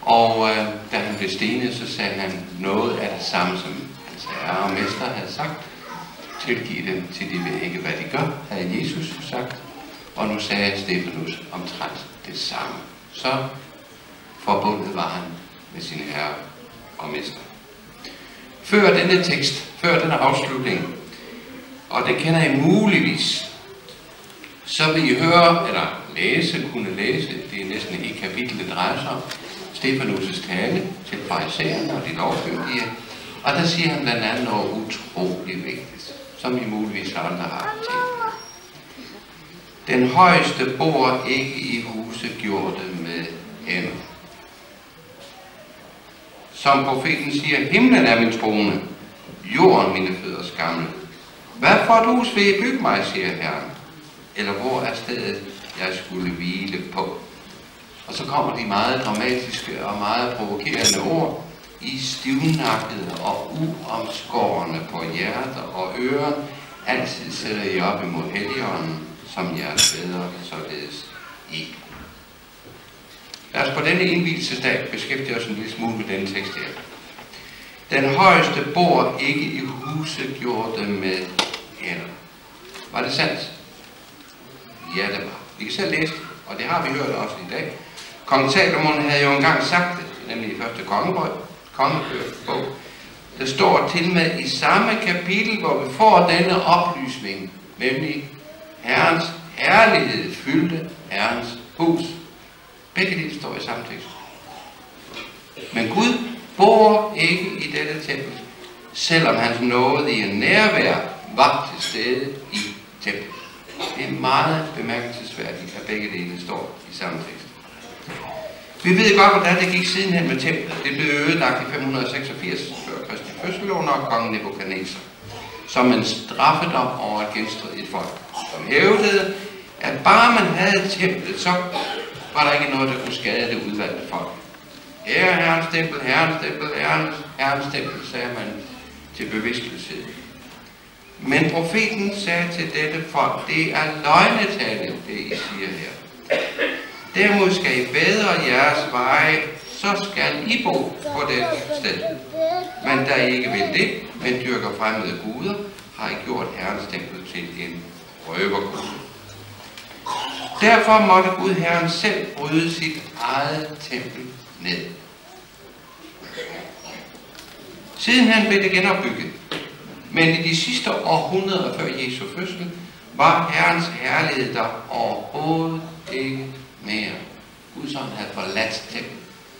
Og da han blev stenet, så sagde han noget af det samme, som hans herre og mester havde sagt tilgiv dem, til de ved ikke, hvad de gør, havde Jesus sagt. Og nu sagde Stefanus omtrent det samme. Så forbundet var han med sin herre og mester. Før denne tekst, før denne afslutning, og det kender I muligvis, så vil I høre, eller kunne læse, det er næsten et kapitel, det drejer sig om, Stefanus' tale til farisæerne og de lovkyndige, og der siger han blandt andet noget utroligt vigtigt, som I muligvis aldrig har tænkt. Den højeste bor ikke i huse gjorte med hænder. Som profeten siger, himlen er min trone, jorden mine fødders gamle. Hvad for et hus vil I bygge mig, siger Herren? Eller hvor er stedet, jeg skulle hvile på? Og så kommer de meget dramatiske og meget provokerende ord. I stivnakkede og uomskårne på hjerter og ører, altid sætter I op imod Helligånden, som jeres fædre således I. Lad os på denne indvielsesdag beskæftige os en lille smule med denne tekst her. Den højeste bor ikke i huse gjorte med hænder. Var det sandt? Ja, det var. Vi kan selv læse det, og det har vi hørt også i dag. Kong Salomon havde jo engang sagt det, nemlig i første kongebog. Der står til med i samme kapitel, hvor vi får denne oplysning, nemlig Herrens herlighed fyldte Herrens hus. Begge dele står i samme tekst. Men Gud bor ikke i dette tempel, selvom hans nådige nærvær var til stede i templet. Det er meget bemærkelsesværdigt, at begge dele står i samme tekst. Vi ved godt, hvordan det gik sidenhen med templet. Det blev ødelagt i 586 før Kristi fødsel under kongen Nebukadnesar, som en straffedom over et genstridigt folk, som hævdede, at bare man havde templet, så var der ikke noget, der kunne skade det udvalgte folk. Her er Herrens tempel, Herrens tempel, Herrens tempel, sagde man til bevidstløshed. Men profeten sagde til dette folk, det er løgnetale, det I siger her. Derimod skal I bedre jeres veje, så skal I bo på dette sted. Men da I ikke vil det, men dyrker fremmede guder, har I gjort Herrens tempel til en røvergruppe. Derfor måtte Gud Herren selv bryde sit eget tempel ned. Sidenhen blev det genopbygget. Men i de sidste århundreder før Jesu fødsel var Herrens herlighed der overhovedet ikke mere. Gud som havde forladt templet.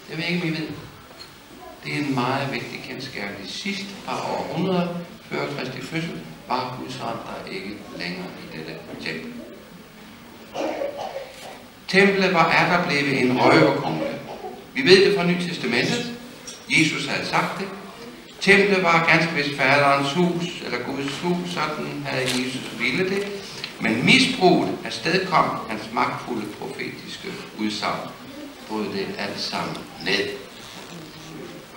Det ved ikke, om I ved. Det er en meget vigtig kendsgerning. De sidste par århundreder før Kristi fødsel var Guds ånd der ikke længere i dette tempel. Templet var atter blevet en røverkonge. Vi ved det fra Nye Testamentet. Jesus havde sagt det. Templet var ganske vist faderens hus, eller Guds hus, sådan havde Jesus ville det. Men misbruget afstedkom hans magtfulde profetiske udsagn. Brød det alt sammen ned.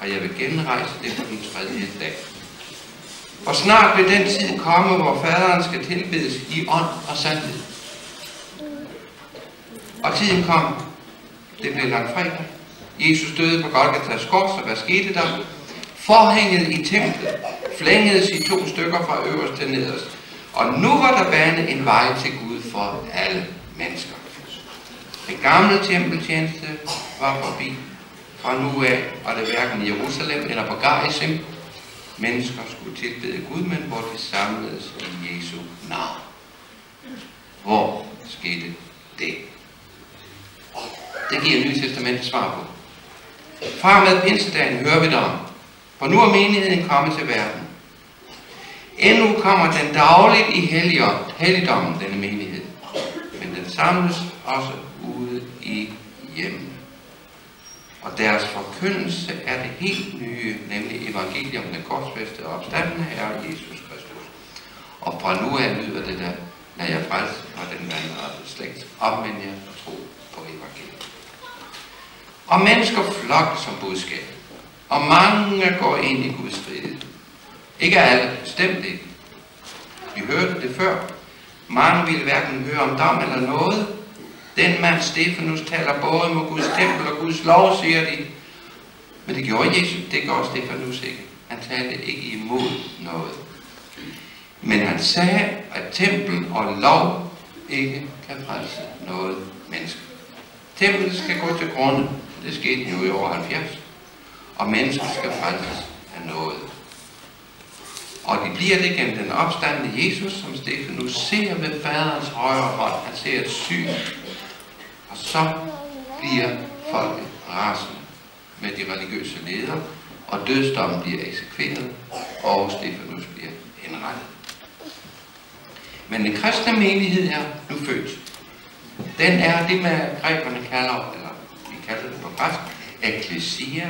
Og jeg vil genrejse det på den tredje dag. For snart vil den tid komme, hvor faderen skal tilbedes i ånd og sandhed. Og tiden kom. Det blev langfredag. Jesus døde på Golgatas kors, og hvad skete der? Forhænget i templet flængedes i 2 stykker fra øverst til nederst. Og nu var der banet en vej til Gud for alle mennesker. Den gamle tempeltjeneste var forbi. Fra nu af var det hverken i Jerusalem eller på Gerizim. Mennesker skulle tilbede Gud, men hvor de samledes i Jesu navn. Hvor skete det? Det giver Nye Testamentet svar på. Fra med pinsedagen hører vi det om. For nu er menigheden kommet til verden. Endnu kommer den dagligt i helligdommen, denne menighed. Men den samles også ude i hjemmet. Og deres forkyndelse er det helt nye, nemlig evangelium om den korsfæstede og opstandne Herre Jesus Kristus. Og fra nu af lyder det der, når jeg frelst fra den vandrette slægt, omvend jer og tro på evangeliet. Og mennesker flokker som budskab. Og mange går ind i Guds frihed. Ikke alle, bestemt ikke. Vi hørte det før. Mange ville hverken høre om dom eller noget. Den mand Stefanus taler både mod Guds tempel og Guds lov, siger de. Men det gjorde Jesus, det gjorde Stefanus ikke. Han talte ikke imod noget. Men han Han sagde, at tempel og lov ikke kan frelse noget menneske. Templet skal gå til grunde. Det skete nu i år 70. Og mennesker skal frelses af noget. Og de bliver det gennem den opstandende Jesus, som Stefanus ser ved faderens højre hånd. Han ser et syn. Og så bliver folket rasende med de religiøse ledere, og dødsdommen bliver eksekveret, og Stefanus bliver henrettet. Men den kristne menighed er nu født. Den er det, med grækerne kalder, eller vi kalder det på græsk, ekklesia.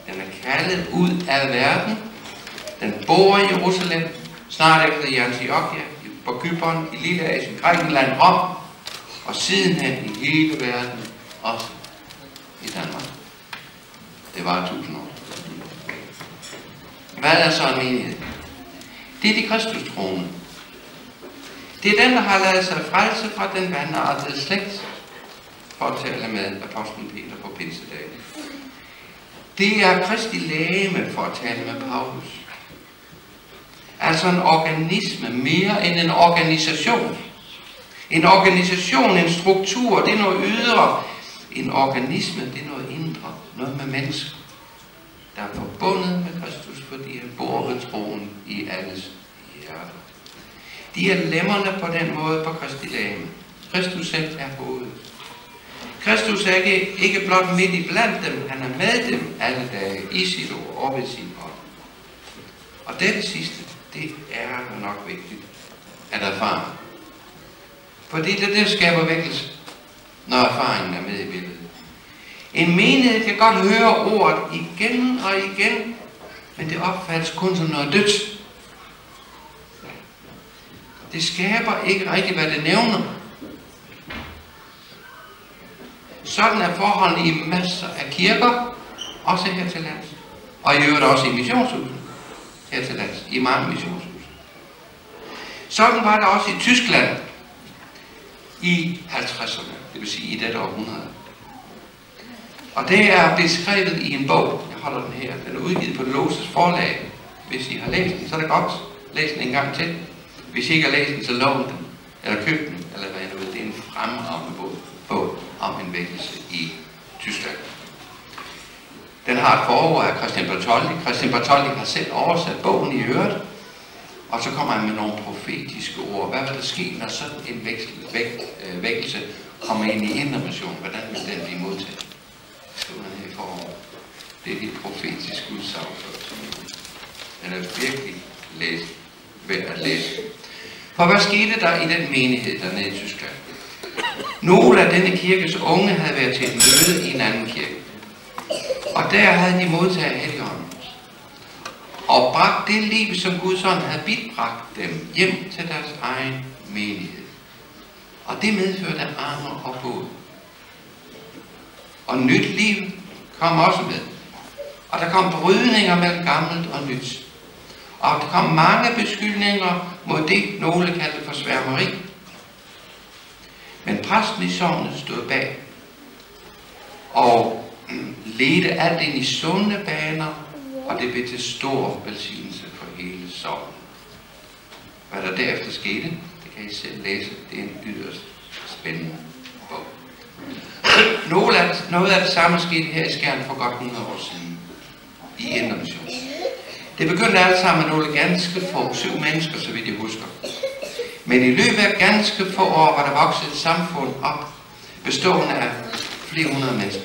Den er kaldet ud af verden. Den bor i Jerusalem, snart efter i Antiochia, på Cypern, i Lille Asien, Grækenland, Rom, og sidenhen i hele verden, også i Danmark. Det var 1000 år. Hvad er så en menighed? Det er de kristustroende. Det er den, der har ladet sig frelse fra den vandartede slægt, for at tale med apostlen Peter på pinsedagen. Det er Kristi legeme, for at tale med Paulus. Altså en organisme, mere end en organisation. En organisation, en struktur, det er noget ydre. En organisme, det er noget indre, noget med mennesker, der er forbundet med Kristus, fordi han bor ved troen i alles hjerte. De er lemmerne på den måde på Kristi legeme. Kristus selv er hovedet. Kristus er ikke blot midt i blandt dem, han er med dem alle dage, i sit ord og ved sin hånd. Og det sidste, det er nok vigtigt at erfare. Fordi det skaber vækkelse, når erfaringen er med i billedet. En menighed kan godt høre ordet igen og igen, men det opfattes kun som noget dødt. Det skaber ikke rigtigt, hvad det nævner. Sådan er forholdene i masser af kirker, også her til lands. Og i øvrigt også i missionshuset her til lands, i mange missionshus. Sådan var det også i Tyskland i 50'erne, det vil sige i dette århundrede. Og det er beskrevet i en bog, jeg holder den her, den er udgivet på Loses forlag. Hvis I har læst den, så er det godt. Læs den en gang til. Hvis I ikke har læst den, så lån den, eller køb den, eller hvad jeg nu ved. Det er en fremragende bog om en vækkelse i Tyskland. Den har et forord af Christian Bartholdi. Christian Bartholdi har selv oversat bogen i øret, og så kommer han med nogle profetiske ord. Hvad vil der ske, når sådan en vækkelse kommer ind i indre mission? Hvordan vil den blive modtaget? Skriver han her i forord. Det er de profetiske udsagn. Den er virkelig værd at læse. For hvad skete der i den menighed dernede i Tyskland? Nogle af denne kirkes unge havde været til et møde i en anden kirke. Og der havde de modtaget Helligånden. Og bragt det liv, som Guds ånd havde bidragt dem hjem til deres egen menighed. Og det medførte armer og båd. Og nyt liv kom også med. Og der kom brydninger mellem gammelt og nyt. Og der kom mange beskyldninger mod det, nogle kaldte for sværmeri. Men præsten i sognet stod bag og ledte alt ind i sunde baner, og det blev til stor velsignelse for hele sognet. Hvad der derefter skete, det kan I selv læse. Det er en yderst spændende bog. Noget af det samme skete her i Skjern for godt 100 år siden i Indre Mission. Det begyndte alt sammen med nogle ganske få, 7 mennesker, så vidt jeg husker. Men i løbet af ganske få år var der vokset et samfund op, bestående af flere hundrede mennesker.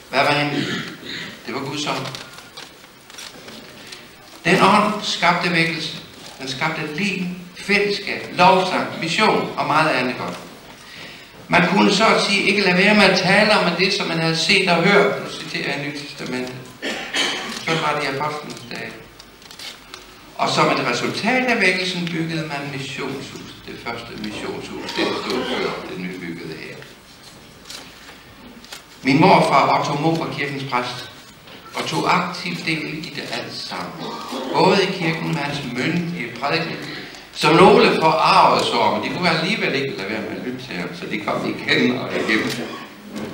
Hvad var hemmeligheden? Det var Guds ånd. Den ånd skabte vækkelse. Den skabte liv, fællesskab, lovsang, mission og meget andet godt. Man kunne så at sige ikke lade være med at tale om det, som man havde set og hørt. Nu citerer jeg Nye Testamentet. Så var det i apostlenes dage. Og som et resultat af vækkelsen byggede man missionshus. Det første missionshus, det stod før det nybyggede her. Min morfar Otto Mo var kirkens præst og tog aktiv del i det alt sammen. Både i kirken med hans myndige prædiken, som nogle forarvede så, men de kunne alligevel ikke lade være med at lytte til ham, så de kom igen og igen.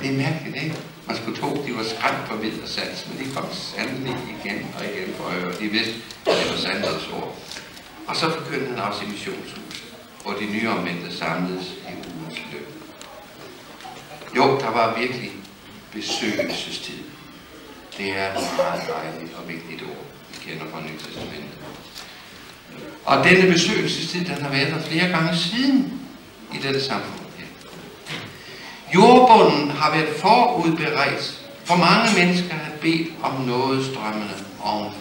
Det er mærkeligt, ikke? Man skulle tro, de var skræmt på vid og sans, men de kom sandelig igen og igen for at høre. De vidste, at det var sandheds ord. Og så forkyndte han også i missionshuset, hvor de nyomvendte samledes i ugens løb. Jo, der var virkelig besøgelsestid. Det er et meget dejligt og vigtigt ord, vi kender fra Nye Testamentet. Og denne besøgelsestid, den har været der flere gange siden i dette samfund her. Jordbunden har været forudberedt, for mange mennesker har bedt om noget strømmende ovenfra.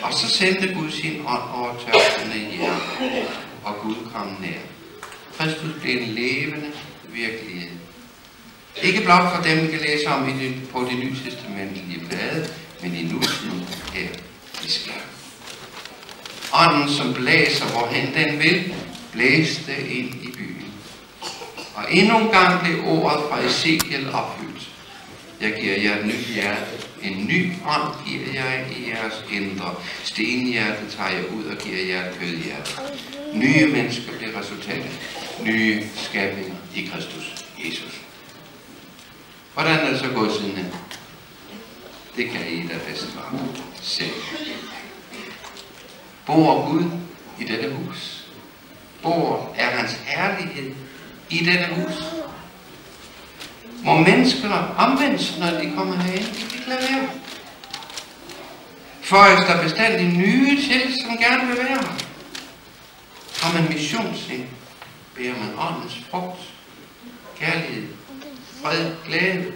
Og så sendte Gud sin ånd over tørstende hjerter, og Gud kom nær. Kristus blev en levende virkelighed. Ikke blot for dem, vi kan læse om på de nytestamentlige blade, men i nutiden her i skærmen. Ånden, som blæser, hvorhen den vil, blæste ind i byen. Og endnu en gang blev ordet fra Ezekiel opfyldt. Jeg giver jer et nyt hjerte. En ny ånd giver jeg i jeres indre. Stenhjerte tager jeg ud og giver jer et kødhjerte. Nye mennesker bliver resultatet. Nye skabninger i Kristus Jesus. Hvordan er det så gået siden hen? Det kan I da bedst svare selv. Bor Gud i dette hus? Bor er hans herlighed i dette hus? Må mennesker omvendes, når de kommer herind? Det kan ikke lade være. Føjes der bestandig nye til, som gerne vil være her. Har man missionssind, beder man åndens frugt, kærlighed, fred, glæde.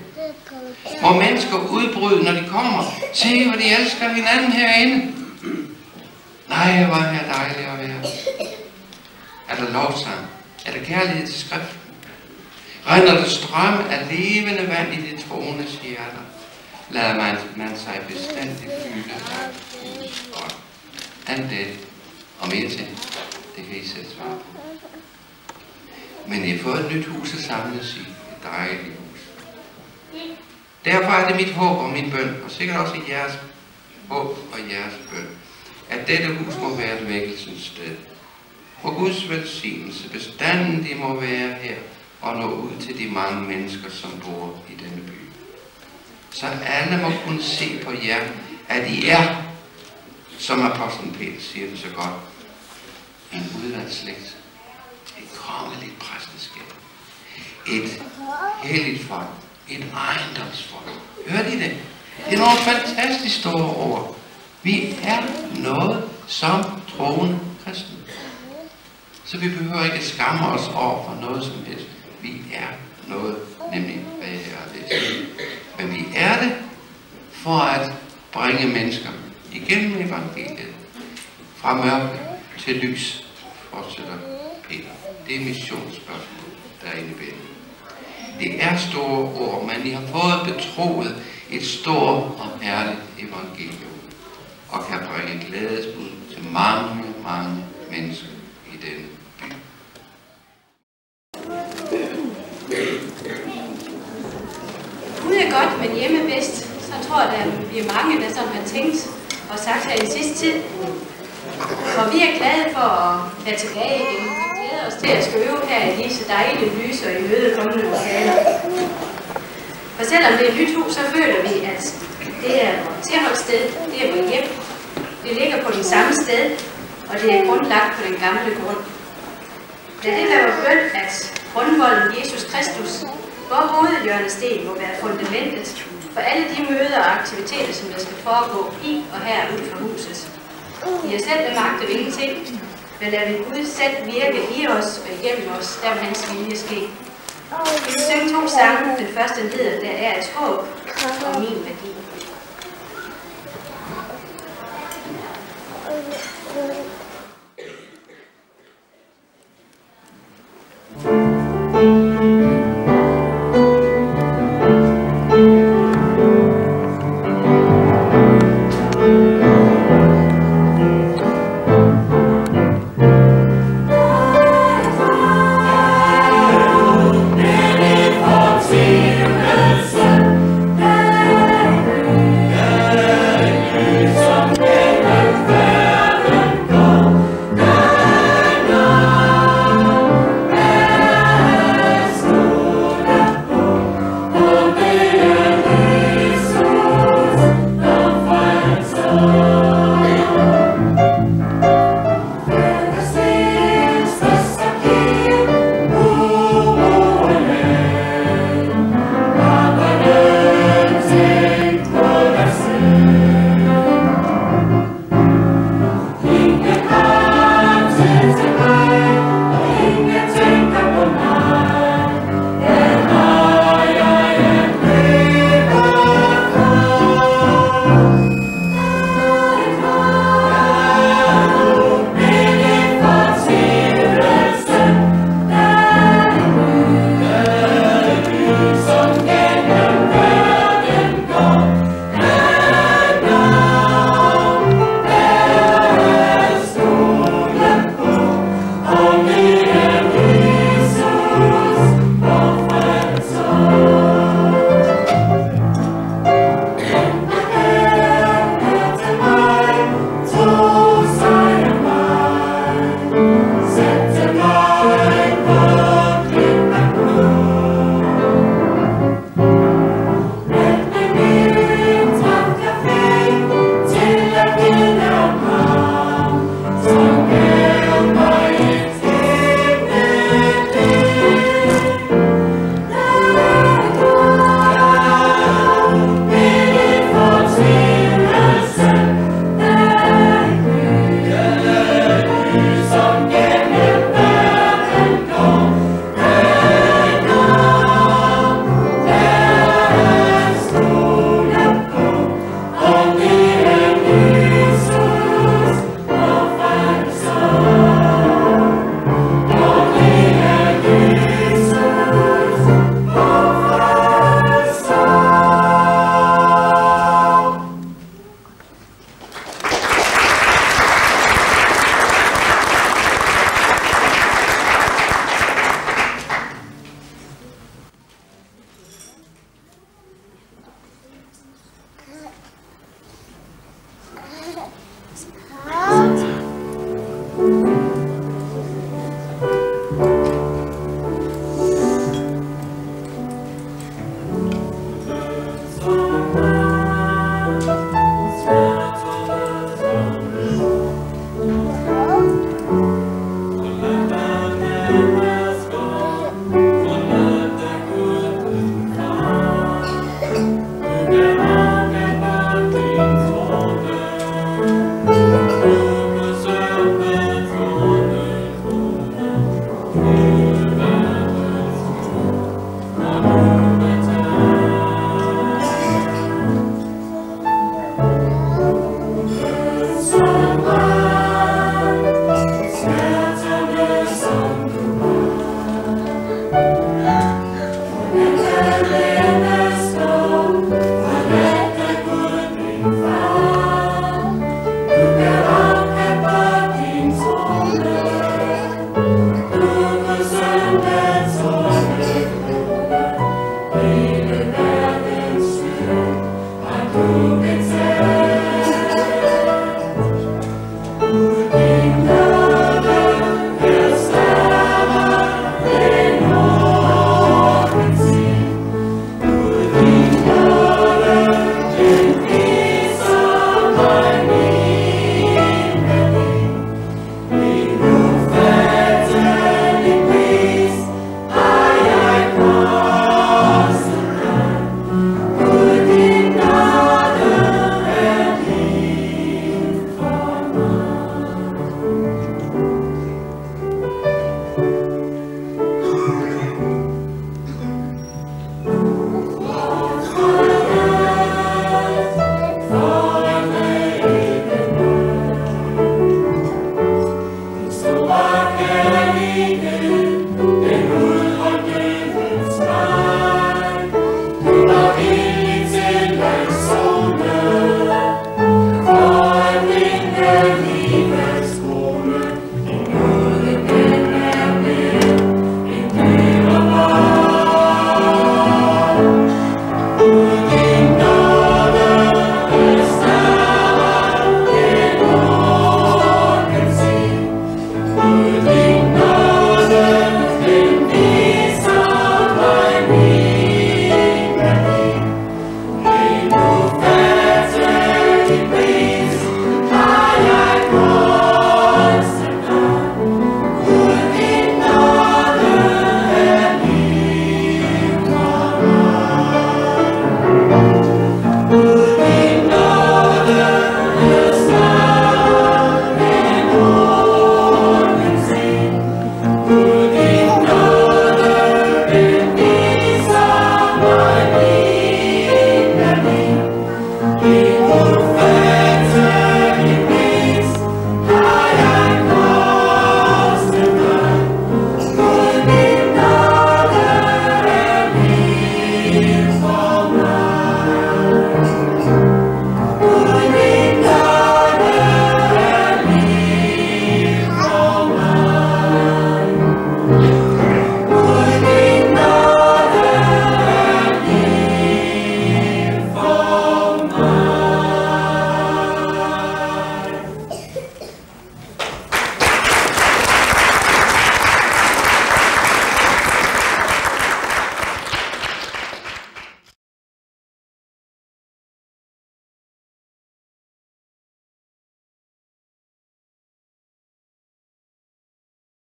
Må mennesker udbryde, når de kommer. Se, hvor de elsker hinanden herinde. Nej, hvor er det dejligt at være. Er der lovsang? Er der kærlighed til skriften? Render der strøm af levende vand i de troendes hjerter? Lader man sig bestandig fylde af Guds ånd. Alt det og mere til, det kan I selv svare på. Men I har fået et nyt hus at samles i. Et dejligt hus. Derfor er det mit håb og min bøn, og sikkert også jeres håb og jeres bøn, at dette hus må være et vækkelsens sted. Hvor Guds velsignelse bestandig må være her og nå ud til de mange mennesker, som bor i denne by. Så alle må kunne se på jer, at I er, som apostlen Peter siger det så godt, en udvalgt slægt, et kongeligt præsteskab, et helligt folk, et ejendomsfolk. Hørte I det? Det er nogle fantastisk store ord. Vi er noget som troende kristne. Så vi behøver ikke skamme os over for noget som helst. Vi er noget, nemlig hvad jeg er det. Men vi er det for at bringe mennesker igennem evangeliet. Fra mørke til lys, fortsætter Peter. Det er missionsspørgsmålet, der er inde i billedet. Det er store ord, men I har fået betroet et stort og herligt evangelium, og kan bringe glædesbud til mange, mange mennesker i denne by. Ude er godt, men hjemme bedst. Så tror jeg, at vi er mange, der som har tænkt og sagt her i sidste tid. Og vi er glade for at være tilbage igen. Vi glæder os til at skrive her i disse dejlige lys og i mødekommende lokaler. For selvom det er et nyt hus, så føler vi, at det er vores tilholdssted, det er vores hjem. Det ligger på det samme sted, og det er grundlagt på den gamle grund. Lad det være vores bøn, at grundvolden Jesus Kristus, vor hovedhjørnesten, må være fundamentet for alle de møder og aktiviteter, som der skal foregå i og her ud for huset. I os selv magter vi ingenting, men lad vi Gud selv virke i os og igennem os, der vil hans vilje ske. Vi vil synge 2 sange. Den første hedder, der er et håb og min værdi.